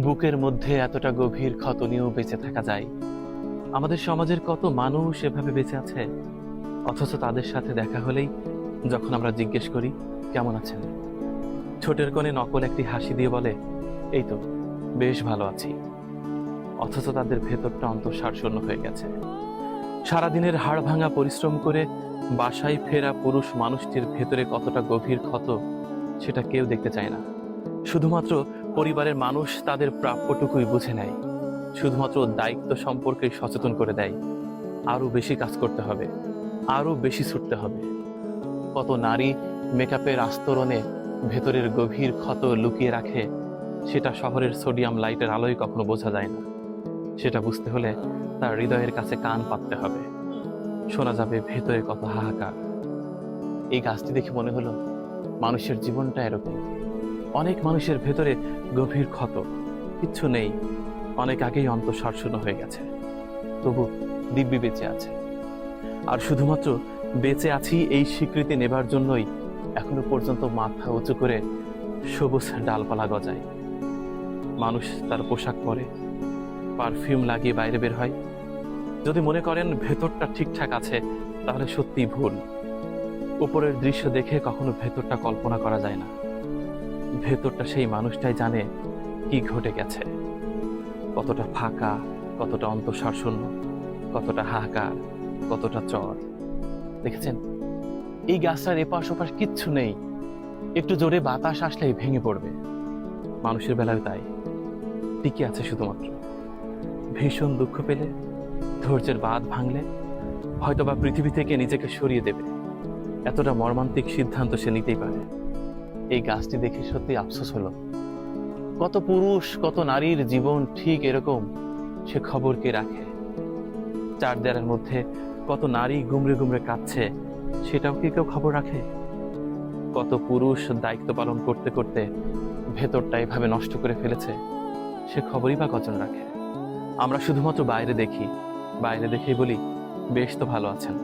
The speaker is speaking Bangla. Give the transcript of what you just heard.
বুকের মধ্যে এতটা গভীর ক্ষত নিয়েও বেঁচে থাকা যায়। আমাদের সমাজের কত মানুষ এভাবে বেঁচে আছে, অথচ তাদের সাথে দেখা হলেই যখন আমরা জিজ্ঞেস করি কেমন আছেন, ঠোঁটের কোণে নকল একটি হাসি দিয়ে বলে এই তো বেশ ভালো আছি, অথচ তাদের ভেতরটা অন্তঃসারশূন্য হয়ে গেছে। সারাদিনের হাড় ভাঙা পরিশ্রম করে বাসায় ফেরা পুরুষ মানুষটির ভেতরে কতটা গভীর ক্ষত সেটা কেউ দেখতে চায় না। শুধুমাত্র পরিবারের মানুষ তাদের প্রাপ্যটুকুই বুঝে নেয়, শুধুমাত্র দায়িত্ব সম্পর্কে সচেতন করে দেয়। আরো বেশি কাজ করতে হবে, আরো বেশি ছুটতে হবে। কত নারী মেকআপের আস্তরণে ভেতরের গভীর ক্ষত লুকিয়ে রাখে, সেটা শহরের সোডিয়াম লাইটের আলোয় কখনো বোঝা যায় না। সেটা বুঝতে হলে তার হৃদয়ের কাছে কান পাততে হবে, শোনা যাবে ভেতরে কত হাহাকার। এই গাছটি দেখে মনে হলো মানুষের জীবনটা এরকম। অনেক মানুষের ভেতরে গভীর ক্ষত, কিচ্ছু নেই, অনেক আগেই অন্তঃসারশূন্য হয়ে গেছে, তবু দিব্যি বেঁচে আছে। আর শুধুমাত্র বেঁচে আছি এই স্বীকৃতি নেবার জন্যই এখনো পর্যন্ত মাথা উঁচু করে সবুজ ডালপালা গজায়। মানুষ তার পোশাক পরে, পারফিউম লাগিয়ে বাইরে বের হয়। যদি মনে করেন ভেতরটা ঠিকঠাক আছে, তাহলে সত্যি ভুল। উপরের দৃশ্য দেখে কখনো ভেতরটা কল্পনা করা যায় না। ভেতরটা সেই মানুষটাই জানে কি ঘটে গেছে, কতটা ফাঁকা, কতটা অন্তঃসারশূন্য, কতটা হাহাকার, কতটা চর। দেখেছেন, এই গাছটার এপাশ ওপাশ কিচ্ছু নেই, একটু জোরে বাতাস আসলেই ভেঙে পড়বে। মানুষের বেলায় তাই, টিকে আছে শুধুমাত্র ভীষণ দুঃখ পেলে, ধৈর্যের বাঁধ ভাঙলে হয়তোবা পৃথিবী থেকে নিজেকে সরিয়ে দেবে। এতটা মর্মান্তিক সিদ্ধান্ত সে নিতেই পারে। এই গাছটি দেখে সত্যি আফসোস হলো, কত পুরুষ কত নারীর জীবন ঠিক এরকম, সে খবর কে রাখে? চার দেয়ালের মধ্যে কত নারী গুমরে গুমরে কাঁদছে, সেটাও কি কেউ খবর রাখে? কত পুরুষ দায়িত্ব পালন করতে করতে ভেতরটা এভাবে নষ্ট করে ফেলেছে, সে খবরই বা কজন রাখে? আমরা শুধুমাত্র বাইরে দেখি, বাইরে দেখেই বলি বেশ তো ভালো আছেন,